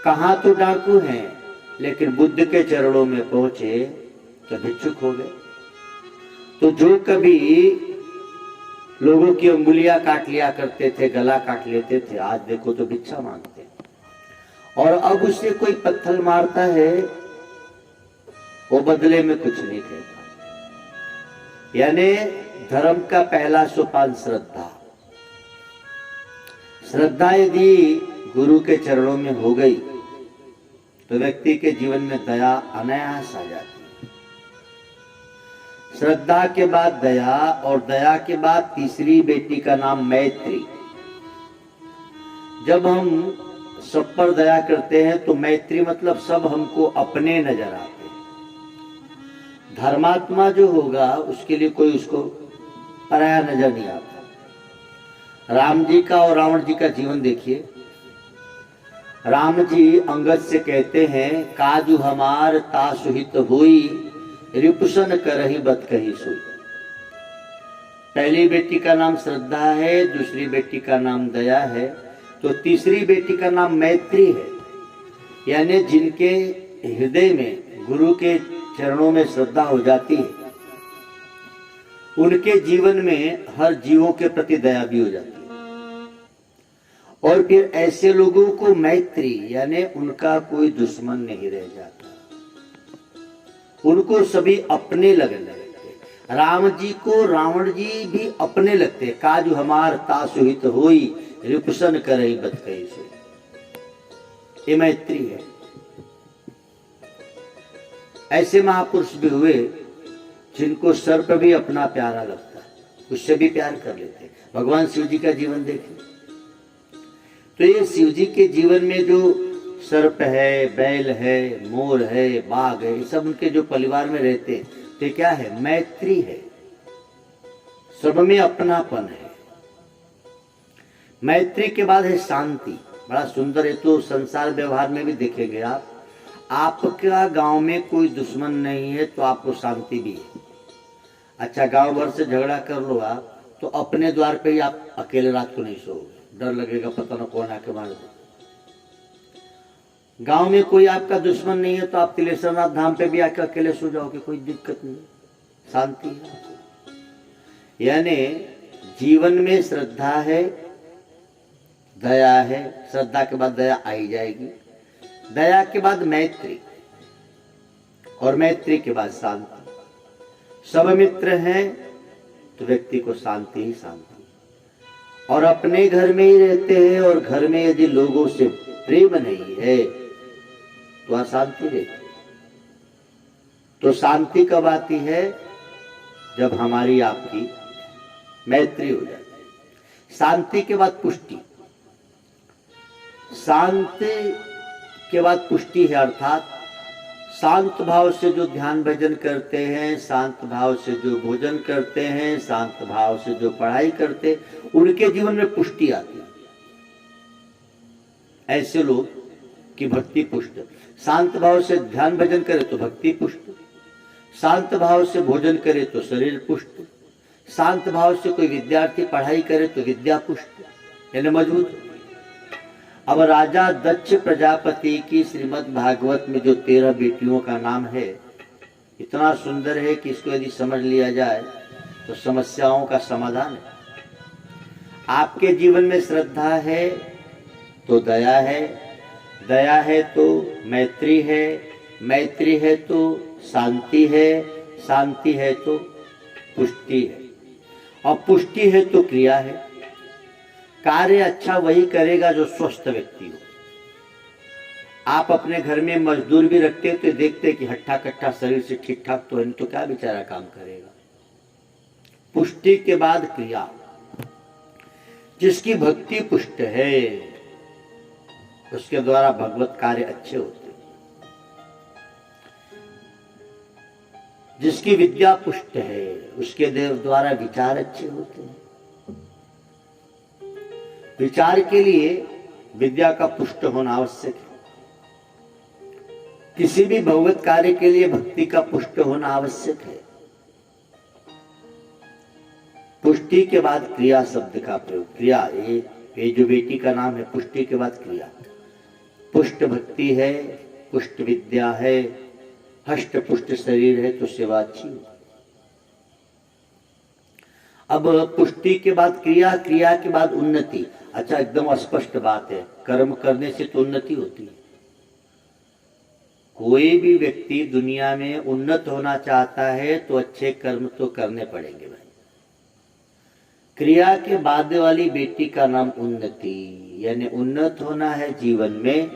कहाँ तो डाकू हैं, लेकिन बुद्ध के चरणों में पहुंचे तो भिक्षुक हो गए। तो जो कभी लोगों की अंगुलियां काट लिया करते थे, गला काट लेते थे, आज देखो तो भिक्षा मांगते हैं। और अब उससे कोई पत्थर मारता है, वो बदले में कुछ नहीं कहता। यानी धर्म का पहला सोपान श्रद्धा। श्रद्धा यदि गुरु के चरणों में हो गई तो व्यक्ति के जीवन में दया अनायास आ जाती है। श्रद्धा के बाद दया, और दया के बाद तीसरी बेटी का नाम मैत्री। जब हम सब पर दया करते हैं तो मैत्री मतलब सब हमको अपने नजर आते हैं। धर्मात्मा जो होगा उसके लिए कोई उसको पराया नजर नहीं आता। राम जी का और रावण जी का जीवन देखिए। राम जी अंगद से कहते हैं, काजू हमार तासुहित हुई, रिपुसन करही बत कही सोई। पहली बेटी का नाम श्रद्धा है, दूसरी बेटी का नाम दया है, तो तीसरी बेटी का नाम मैत्री है। यानी जिनके हृदय में गुरु के चरणों में श्रद्धा हो जाती है, उनके जीवन में हर जीवों के प्रति दया भी हो जाती है। और फिर ऐसे लोगों को मैत्री, यानी उनका कोई दुश्मन नहीं रह जाता, उनको सभी अपने लगने लगते। राम जी को रावण जी भी अपने लगते। काजू हमार तासुहित होई, रिपुसन करई बत कही सोई। ये मैत्री है। ऐसे महापुरुष भी हुए जिनको सर्प भी अपना प्यारा लगता है, उससे भी प्यार कर लेते। भगवान शिव जी का जीवन देखें तो ये शिव जी के जीवन में जो सर्प है, बैल है, मोर है, बाघ है, ये सब उनके जो परिवार में रहते हैं, तो क्या है? मैत्री है, सब में अपनापन है। मैत्री के बाद है शांति। बड़ा सुंदर है। तो संसार व्यवहार में भी देखेंगे आप, आपका गांव में कोई दुश्मन नहीं है तो आपको शांति भी है। अच्छा, गांव भर से झगड़ा कर लो आप, तो अपने द्वार पे ही आप अकेले रात को नहीं सोओगे, डर लगेगा पता ना कौन आके मार दे। गांव में कोई आपका दुश्मन नहीं है तो आप तिलेश्वरनाथ धाम पे भी आके अकेले सो जाओगे, कोई दिक्कत नहीं, शांति है। यानी जीवन में श्रद्धा है, दया है, श्रद्धा के बाद दया आई जाएगी, दया के बाद मैत्री, और मैत्री के बाद शांति। सब मित्र हैं तो व्यक्ति को शांति ही शांति। और अपने घर में ही रहते हैं और घर में यदि लोगों से प्रेम नहीं है तो अशांति रहती। तो शांति कब आती है? जब हमारी आपकी मैत्री हो जाती है। शांति के बाद पुष्टि। शांति के बाद पुष्टि है, अर्थात शांत भाव से जो ध्यान भजन करते हैं, शांत भाव से जो भोजन करते हैं, शांत भाव से जो पढ़ाई करते हैं, उनके जीवन में पुष्टि आती है। ऐसे लोग की भक्ति पुष्ट। शांत भाव से ध्यान भजन करे तो भक्ति पुष्ट, शांत भाव से भोजन करे तो शरीर पुष्ट, शांत भाव से कोई विद्यार्थी पढ़ाई करे तो विद्या पुष्ट, यानी मजबूत। अब राजा दक्ष प्रजापति की श्रीमद् भागवत में जो 13 बेटियों का नाम है, इतना सुंदर है कि इसको यदि समझ लिया जाए तो समस्याओं का समाधान है। आपके जीवन में श्रद्धा है तो दया है, दया है तो मैत्री है, मैत्री है तो शांति है, शांति है तो पुष्टि है, और पुष्टि है तो क्रिया है। कार्य अच्छा वही करेगा जो स्वस्थ व्यक्ति हो। आप अपने घर में मजदूर भी रखते हो तो देखते कि हट्ठा कट्ठा शरीर से ठीक ठाक तो है, तो क्या बेचारा काम करेगा। पुष्टि के बाद क्रिया। जिसकी भक्ति पुष्ट है उसके द्वारा भगवत कार्य अच्छे होते हैं। जिसकी विद्या पुष्ट है उसके द्वारा विचार अच्छे होते हैं। विचार के लिए विद्या का पुष्ट होना आवश्यक है। किसी भी भगवत कार्य के लिए भक्ति का पुष्ट होना आवश्यक है। पुष्टि के बाद क्रिया शब्द का प्रयोग। क्रिया, ये जो बेटी का नाम है, पुष्टि के बाद क्रिया। पुष्ट भक्ति है, पुष्ट विद्या है, हष्ट पुष्ट शरीर है तो सेवा अच्छी हो। अब पुष्टि के बाद क्रिया, क्रिया के बाद उन्नति। अच्छा, एकदम स्पष्ट बात है, कर्म करने से तो उन्नति होती है। कोई भी व्यक्ति दुनिया में उन्नत होना चाहता है तो अच्छे कर्म तो करने पड़ेंगे भाई। क्रिया के बाद वाली बेटी का नाम उन्नति, यानी उन्नत होना है जीवन में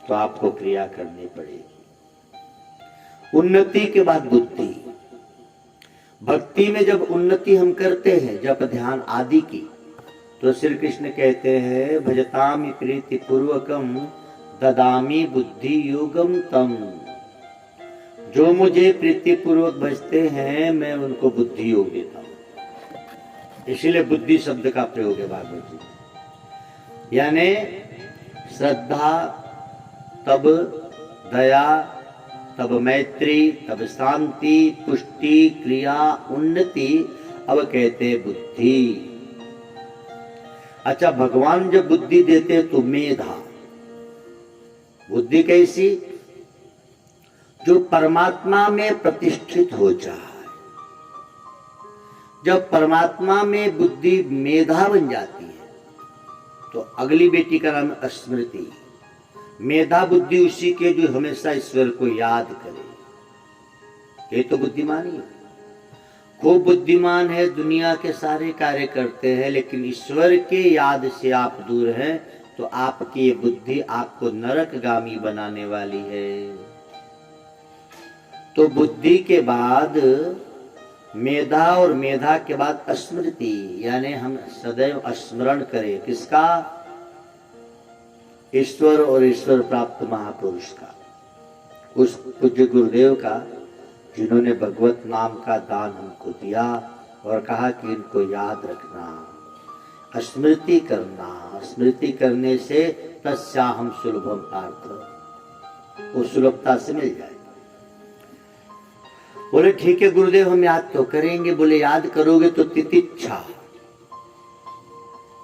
तो आपको क्रिया करनी पड़ेगी। उन्नति के बाद बुद्धि। भक्ति में जब उन्नति हम करते हैं, जब ध्यान आदि की, तो श्री कृष्ण कहते हैं भजतामि प्रीति पूर्वकम ददामी बुद्धि योगम तम। जो मुझे प्रीति पूर्वक भजते हैं मैं उनको बुद्धि योग देता हूं। इसीलिए बुद्धि शब्द का प्रयोग है भागवत जी। यानी श्रद्धा, तब दया, तब मैत्री, तब शांति, पुष्टि, क्रिया, उन्नति, अब कहते बुद्धि। अच्छा, भगवान जब बुद्धि देते तो मेधा। बुद्धि कैसी? जो परमात्मा में प्रतिष्ठित हो जाए। जब परमात्मा में बुद्धि मेधा बन जाती है तो अगली बेटी का नाम स्मृति। मेधा बुद्धि उसी के जो हमेशा ईश्वर को याद करे, ये तो बुद्धिमानी है। खूब बुद्धिमान है, दुनिया के सारे कार्य करते हैं, लेकिन ईश्वर के याद से आप दूर हैं तो आपकी ये बुद्धि आपको नरकगामी बनाने वाली है। तो बुद्धि के बाद मेधा और मेधा के बाद स्मृति, यानी हम सदैव स्मरण करें किसका? ईश्वर और ईश्वर प्राप्त महापुरुष का, उस पूज्य गुरुदेव का जिन्होंने भगवत नाम का दान हमको दिया और कहा कि इनको याद रखना, स्मृति करना। स्मृति करने से तस्याहं सुलभम पार्थ, वो सुलभता से मिल जाए। बोले ठीक है गुरुदेव हम याद तो करेंगे। बोले याद करोगे तो तितिक्षा,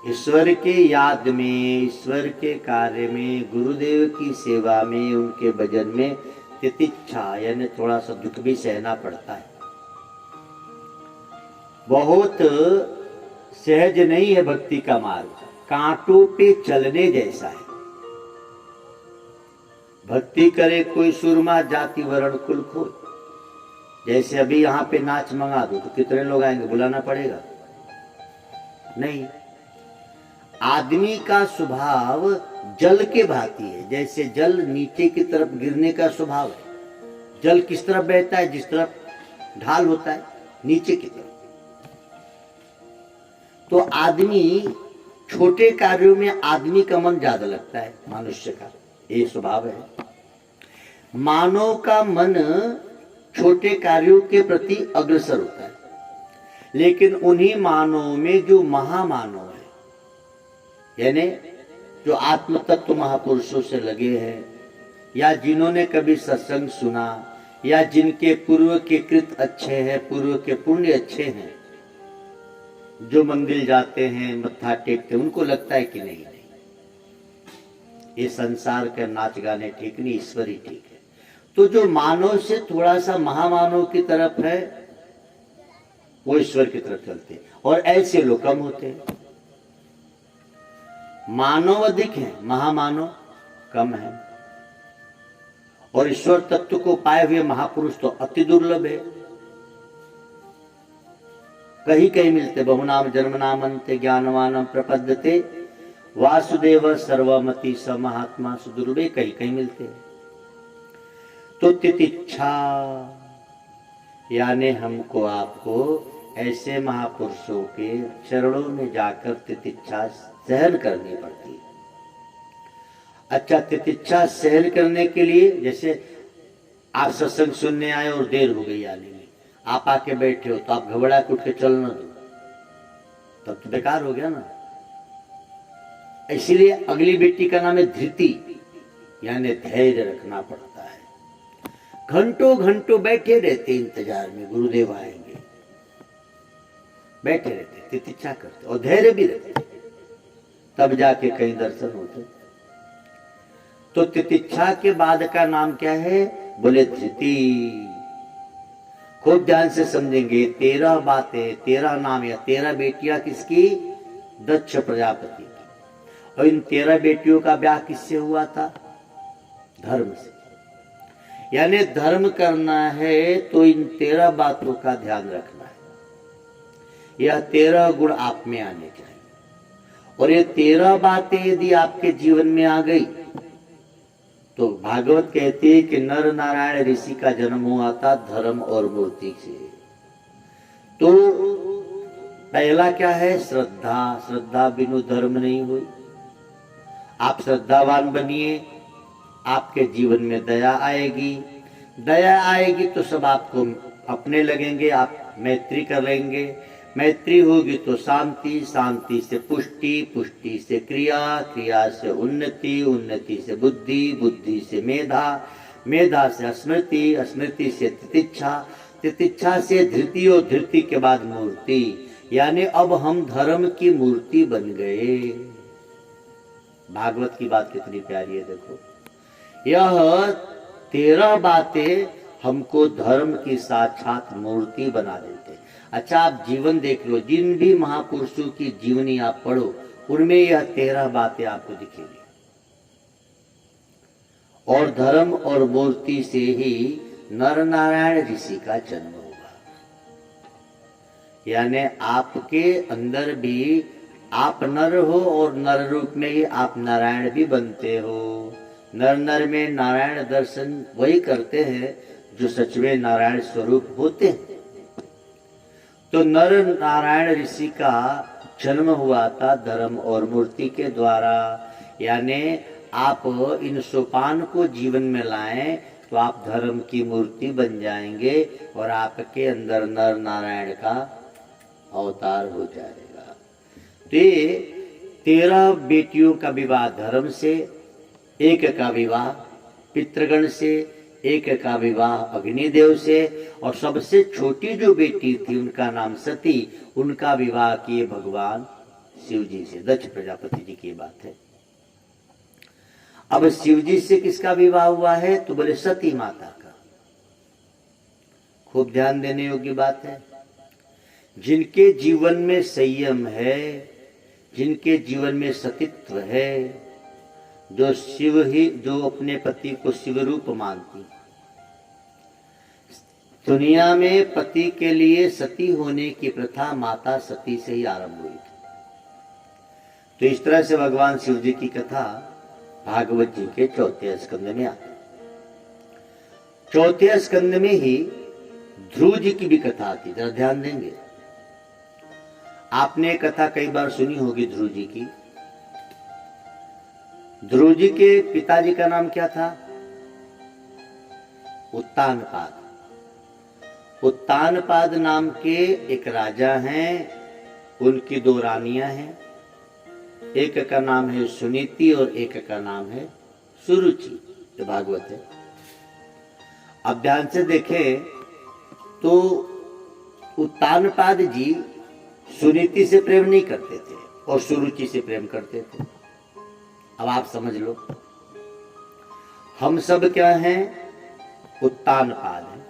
ईश्वर के याद में, ईश्वर के कार्य में, गुरुदेव की सेवा में, उनके भजन में तितिक्षा, यानी थोड़ा सा दुख भी सहना पड़ता है। बहुत सहज नहीं है भक्ति का मार्ग, कांटों पे चलने जैसा है। भक्ति करे कोई सुरमा जाति वर्ण कुल खोज। जैसे अभी यहाँ पे नाच मंगा दो तो कितने लोग आएंगे? बुलाना पड़ेगा? नहीं। आदमी का स्वभाव जल के भांति है। जैसे जल नीचे की तरफ गिरने का स्वभाव है। जल किस तरफ बहता है? जिस तरफ ढाल होता है, नीचे की तरफ। तो आदमी छोटे कार्यों में आदमी का मन ज्यादा लगता है, मनुष्य का ये स्वभाव है। मानव का मन छोटे कार्यों के प्रति अग्रसर होता है, लेकिन उन्हीं मानव में जो महामानव है, यानी जो आत्म तत्व महापुरुषों से लगे हैं, या जिन्होंने कभी सत्संग सुना, या जिनके पूर्व के कृत अच्छे हैं, पूर्व के पुण्य अच्छे हैं, जो मंदिर जाते हैं, मत्था टेकते हैं, उनको लगता है कि नहीं ये संसार के नाच गाने ठीक नहीं, ईश्वर ही ठीक है। तो जो मानव से थोड़ा सा महामानव की तरफ है वो ईश्वर की तरफ चलते हैं, और ऐसे लोग कम होते हैं। मानव अधिक है, महामानव कम है। और ईश्वर तत्व को पाए हुए महापुरुष तो अति दुर्लभ है। कहीं कहीं मिलते। बहुनाम जन्मनाम अन्ते ज्ञानवानम प्रपद्यते वासुदेव सर्वमति स महात्मा सुदुर्लभे, कहीं कहीं मिलते हैं। तो तितिक्षा यानी हमको आपको ऐसे महापुरुषों के चरणों में जाकर तितिक्षा सहन करनी पड़ती है। अच्छा, तितिक्षा सहन करने के लिए, जैसे आप सत्संग सुनने आए और देर हो गई आने में, आप आके बैठे हो तो आप घबरा के उठ के चल न दो, तब तो बेकार हो गया ना। इसीलिए अगली बेटी का नाम है धृति, यानी धैर्य रखना पड़ता है। घंटों घंटों बैठे रहते इंतजार में गुरुदेव आएंगे, बैठे रहते, तितिक्षा करते और धैर्य भी रखते, तब जाके कहीं दर्शन होते। तो तितिक्षा के बाद का नाम क्या है? बोले धृति। खूब ध्यान से समझेंगे। 13 बातें, 13 नाम या 13 बेटियां किसकी? दक्ष प्रजापति की। और इन 13 बेटियों का ब्याह किससे हुआ था? धर्म से। यानी धर्म करना है तो इन 13 बातों का ध्यान रखना है। यह 13 गुण आप में आने चाहिए। और ये 13 बातें यदि आपके जीवन में आ गई तो भागवत कहती है कि नर नारायण ऋषि का जन्म हुआ था धर्म और मूर्ति से। तो पहला क्या है? श्रद्धा। श्रद्धा बिनु धर्म नहीं हुई। आप श्रद्धावान बनिए, आपके जीवन में दया आएगी। दया आएगी तो सब आपको अपने लगेंगे, आप मैत्री करेंगे। मैत्री होगी तो शांति, शांति से पुष्टि, पुष्टि से क्रिया, क्रिया से उन्नति, उन्नति से बुद्धि, बुद्धि से मेधा, मेधा से स्मृति, स्मृति से तितिक्षा, तितिक्षा से धृति और धृति के बाद मूर्ति। यानी अब हम धर्म की मूर्ति बन गए। भागवत की बात कितनी प्यारी है देखो। यह 13 बातें हमको धर्म की साक्षात मूर्ति बना देते। अच्छा, आप जीवन देख लो, जिन भी महापुरुषों की जीवनी आप पढ़ो उनमें यह 13 बातें आपको दिखेगी। और धर्म और मूर्ति से ही नर नारायण ऋषि का जन्म हुआ। यानी आपके अंदर भी आप नर हो और नर रूप में ही आप नारायण भी बनते हो। नर नर में नारायण दर्शन वही करते हैं जो सच में नारायण स्वरूप होते हैं। तो नर नारायण ऋषि का जन्म हुआ था धर्म और मूर्ति के द्वारा। यानी आप इन सोपान को जीवन में लाएं तो आप धर्म की मूर्ति बन जाएंगे और आपके अंदर नर नारायण का अवतार हो जाएगा। तो ये 13 बेटियों का विवाह धर्म से, एक का विवाह पितृगण से, एक का विवाह अग्निदेव से, और सबसे छोटी जो बेटी थी उनका नाम सती, उनका विवाह किए भगवान शिव जी से। दक्ष प्रजापति जी की बात है। अब शिव जी से किसका विवाह हुआ है? तो बोले सती माता का। खूब ध्यान देने योग्य बात है। जिनके जीवन में संयम है, जिनके जीवन में सतीत्व है, जो शिव ही, जो अपने पति को शिव रूप मानती। दुनिया में पति के लिए सती होने की प्रथा माता सती से ही आरंभ हुई थी। तो इस तरह से भगवान शिव जी की कथा भागवत जी के 4 स्कंद में आती है। 4 स्कंद में ही ध्रुव जी की भी कथा आती है। जरा ध्यान देंगे। आपने कथा कई बार सुनी होगी ध्रुव जी की। ध्रुव जी के पिताजी का नाम क्या था? उत्तानपाद। उत्तानपाद नाम के एक राजा हैं, उनकी 2 रानियां हैं। एक का नाम है सुनीति और एक का नाम है सुरुचि। जो भागवत है, अब ध्यान से देखें तो उत्तानपाद जी सुनीति से प्रेम नहीं करते थे और सुरुचि से प्रेम करते थे। अब आप समझ लो, हम सब क्या हैं? उत्तानपाद हैं।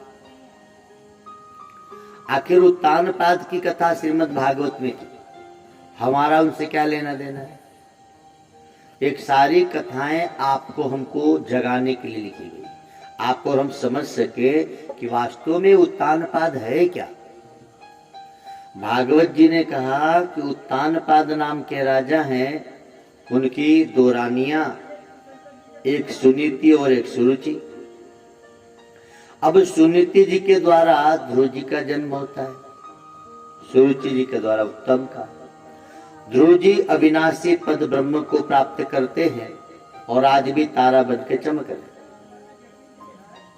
आखिर उत्तानपाद की कथा श्रीमद् भागवत में की, हमारा उनसे क्या लेना देना है? एक सारी कथाएं आपको हमको जगाने के लिए लिखी गई, आपको हम समझ सके कि वास्तव में उत्तानपाद है क्या। भागवत जी ने कहा कि उत्तानपाद नाम के राजा हैं, उनकी 2 रानियां, एक सुनीति और एक सुरुचि। अब सुनीति जी के द्वारा ध्रुव जी का जन्म होता है, सुरुचि जी के द्वारा उत्तम का। ध्रुव जी अविनाशी पद ब्रह्म को प्राप्त करते हैं और आज भी तारा बन के चमक रहे।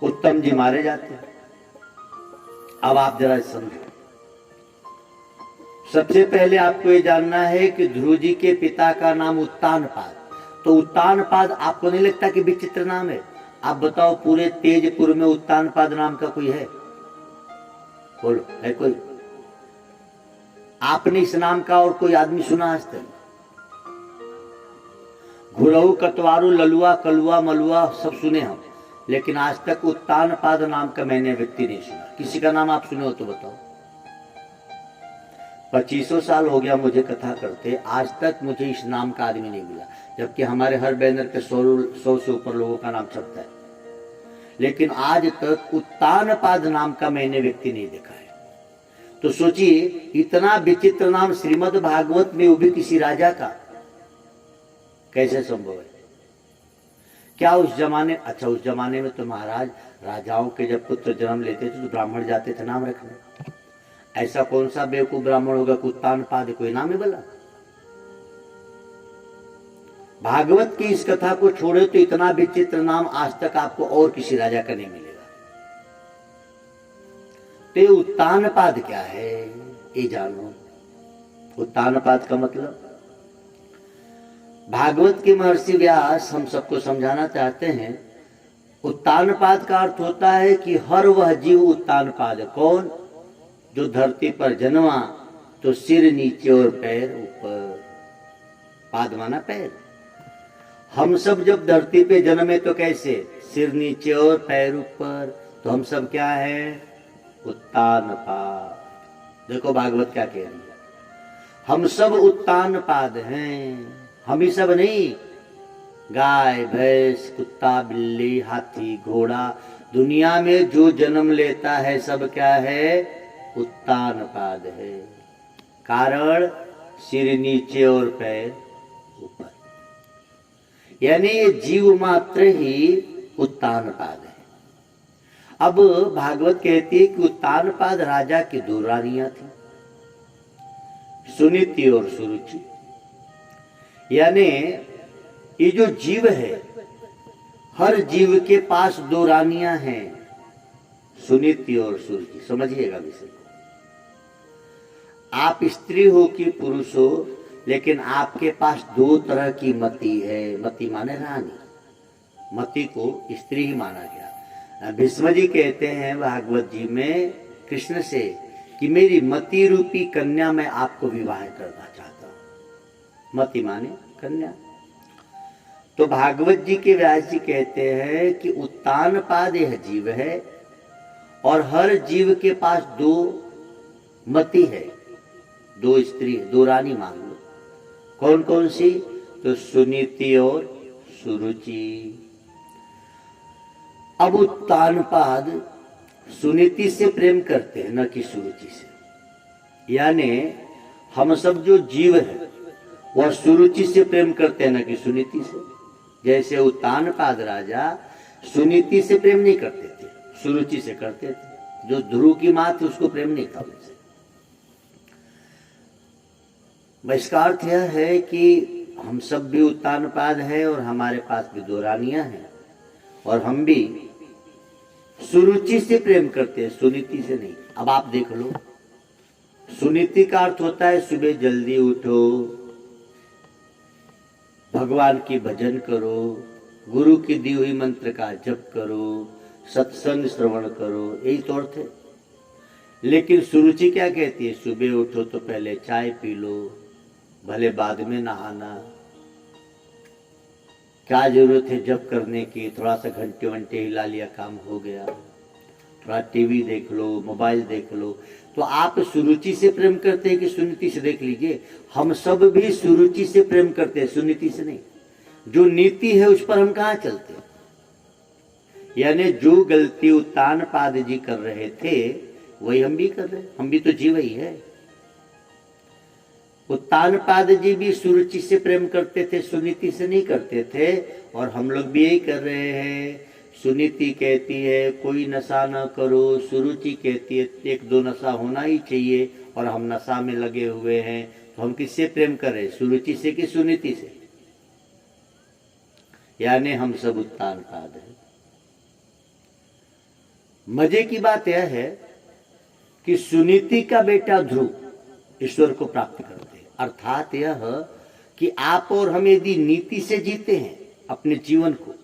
उत्तम जी मारे जाते हैं। अब आप जरा समझो, सबसे पहले आपको ये जानना है कि ध्रुव जी के पिता का नाम उत्तानपाद। तो उत्तानपाद आपको नहीं लगता कि विचित्र नाम है? आप बताओ, पूरे तेजपुर में उत्तानपाद नाम का कोई है? बोलो, है कोई? आपने इस नाम का और कोई आदमी सुना आज तक? घुरऊ, कतवारू, ललुआ, कलुआ, मलुआ सब सुने हम, लेकिन आज तक उत्तानपाद नाम का मैंने व्यक्ति नहीं सुना। किसी का नाम आप सुने हो तो बताओ। 25 साल हो गया मुझे कथा करते, आज तक मुझे इस नाम का आदमी नहीं मिला, जबकि हमारे हर बैनर पे 100 से ऊपर लोगों का नाम छपता है, लेकिन आज तक उत्तानपाद नाम का मैंने व्यक्ति नहीं देखा है। तो सोचिए, इतना विचित्र नाम श्रीमद् भागवत में, वो भी किसी राजा का, कैसे संभव है? क्या उस जमाने, अच्छा उस जमाने में तो महाराज राजाओं के जब पुत्र जन्म लेते थे तो ब्राह्मण जाते थे नाम रखने। ऐसा कौन सा बेवकूफ ब्राह्मण होगा कि उत्तानपाद कोई नाम है बोला? भागवत की इस कथा को छोड़े तो इतना विचित्र नाम आज तक आपको और किसी राजा का नहीं मिलेगा। तो उत्तानपाद क्या है ये जानो। उत्तानपाद का मतलब, भागवत के महर्षि व्यास हम सबको समझाना चाहते हैं, उत्तानपाद का अर्थ होता है कि हर वह जीव उत्तानपाद। कौन? जो धरती पर जन्मा तो सिर नीचे और पैर ऊपर। पाद माना पैर। हम सब जब धरती पे जन्मे तो कैसे? सिर नीचे और पैर ऊपर। तो हम सब क्या है? उत्तानपाद। देखो भागवत क्या कह रही है, हम सब उत्तानपाद हैं। हम ही सब नहीं, गाय, भैंस, कुत्ता, बिल्ली, हाथी, घोड़ा, दुनिया में जो जन्म लेता है सब क्या है? उत्तानपाद है। कारण सिर नीचे और पैर ऊपर, यानी ये जीव मात्र ही उत्तानपाद है। अब भागवत कहती है कि उत्तानपाद राजा की 2 रानियां थी, सुनीति और सुरुचि। यानी ये जो जीव है, हर जीव के पास 2 रानियां हैं, सुनीति और सुरुचि। समझिएगा विषय। आप स्त्री हो कि पुरुष हो, लेकिन आपके पास 2 तरह की मति है। मति माने रानी। मति को स्त्री ही माना गया। भीष्म जी कहते हैं भागवत जी में कृष्ण से कि मेरी मति रूपी कन्या मैं आपको विवाह करना चाहता हूं। मति माने कन्या। तो भागवत जी के व्यास जी कहते हैं कि उत्तानपाद यह जीव है और हर जीव के पास 2 मति है, 2 स्त्री, 2 रानी मान लो। कौन कौन सी? तो सुनीति और सुरुचि। अब उत्तानपाद सुनीति से प्रेम करते हैं, न कि सुरुचि से। यानी हम सब जो जीव है वह सुरुचि से प्रेम करते हैं, न कि सुनीति से। जैसे उत्तानपाद राजा सुनीति से प्रेम नहीं करते थे, सुरुचि से करते थे। जो ध्रुव की मां थी उसको प्रेम नहीं था उनसे। इसका अर्थ यह है कि हम सब भी उत्तानपाद हैं और हमारे पास भी 2 रानियां हैं, और हम भी सुरुचि से प्रेम करते हैं, सुनीति से नहीं। अब आप देख लो, सुनीति का अर्थ होता है सुबह जल्दी उठो, भगवान की भजन करो, गुरु की दी हुई मंत्र का जप करो, सत्संग श्रवण करो, यही तो अर्थ है। लेकिन सुरुचि क्या कहती है? सुबह उठो तो पहले चाय पी लो, भले बाद में नहाना। क्या जरूरत है जप करने की? थोड़ा सा घंटे वंटे हिला लिया, काम हो गया। थोड़ा टीवी देख लो, मोबाइल देख लो। तो आप सुरुचि से प्रेम करते हैं कि सुनीति से? देख लीजिए, हम सब भी सुरुचि से प्रेम करते हैं, सुनीति से नहीं। जो नीति है उस पर हम कहाँ चलते हैं? यानी जो गलती उत्तानपाद जी कर रहे थे वही हम भी कर रहे हैं। हम भी तो जीव ही है। उत्तानपाद जी भी सुरुचि से प्रेम करते थे, सुनीति से नहीं करते थे, और हम लोग भी यही कर रहे हैं। सुनीति कहती है कोई नशा न करो, सुरुचि कहती है 1-2 नशा होना ही चाहिए, और हम नशा में लगे हुए हैं। तो हम किससे प्रेम कर रहे हैं? सुरुचि से कि सुनीति से? यानी हम सब उत्तानपाद हैं। मजे की बात यह है कि सुनीति का बेटा ध्रुव ईश्वर को प्राप्त करते हैं। अर्थात यह कि आप और हम यदि नीति से जीते हैं अपने जीवन को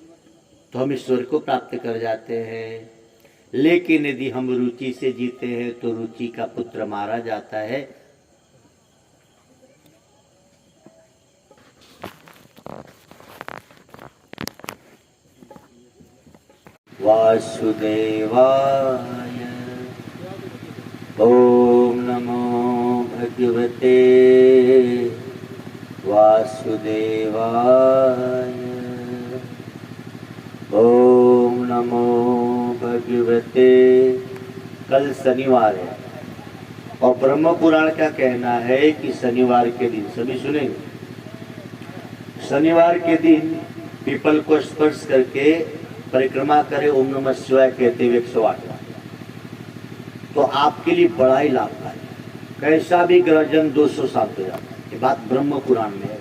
तो हम ईश्वर को प्राप्त कर जाते हैं। लेकिन यदि हम रुचि से जीते हैं तो रुचि का पुत्र मारा जाता है। वासुदेवाय। ओम नमो भगवते वासुदेवाय। ओम नमो भगवते। कल शनिवार है और ब्रह्म पुराण का कहना है कि शनिवार के दिन, सभी सुनेंगे, शनिवार के दिन पीपल को स्पर्श करके परिक्रमा करे, ओम नमः शिवाय कहते हुए 108, तो आपके लिए बड़ा ही लाभदायक। कैसा भी ग्रहजन 200 शांत हो जाता है। ये बात ब्रह्म पुराण में है।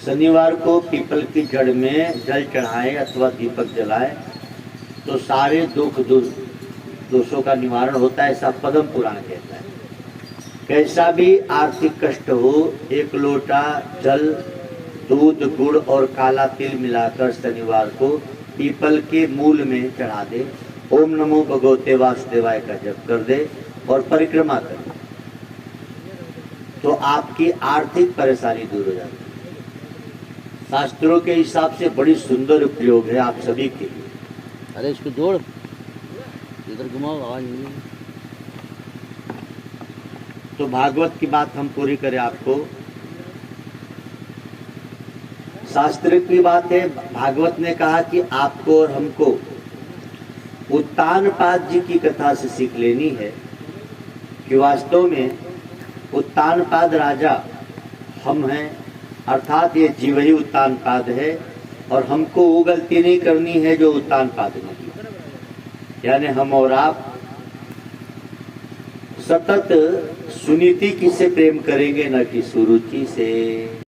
शनिवार को पीपल की जड़ में जल चढ़ाए अथवा दीपक जलाए तो सारे दुख दोषों का निवारण होता है, ऐसा पद्म पुराण कहता है। कैसा भी आर्थिक कष्ट हो, 1 लोटा जल, दूध, गुड़ और काला तिल मिलाकर शनिवार को पीपल के मूल में चढ़ा दे, ओम नमो भगवते वासुदेवाय का जप कर दे और परिक्रमा कर दे, तो आपकी आर्थिक परेशानी दूर हो जाती है। शास्त्रों के हिसाब से बड़ी सुंदर उपयोग है आप सभी के लिए। अरे इसको जोड़, इधर घुमाओ, आवाज नहीं। तो भागवत की बात हम पूरी करें आपको। शास्त्र की बात है, भागवत ने कहा कि आपको और हमको उत्तानपाद जी की कथा से सीख लेनी है कि वास्तव में उत्तानपाद राजा हम हैं, अर्थात ये जीव ही उत्तानपाद है और हमको वो गलती नहीं करनी है जो उत्तानपाद ने की। यानी हम और आप सतत सुनीति की से प्रेम करेंगे, न कि सुरुचि से।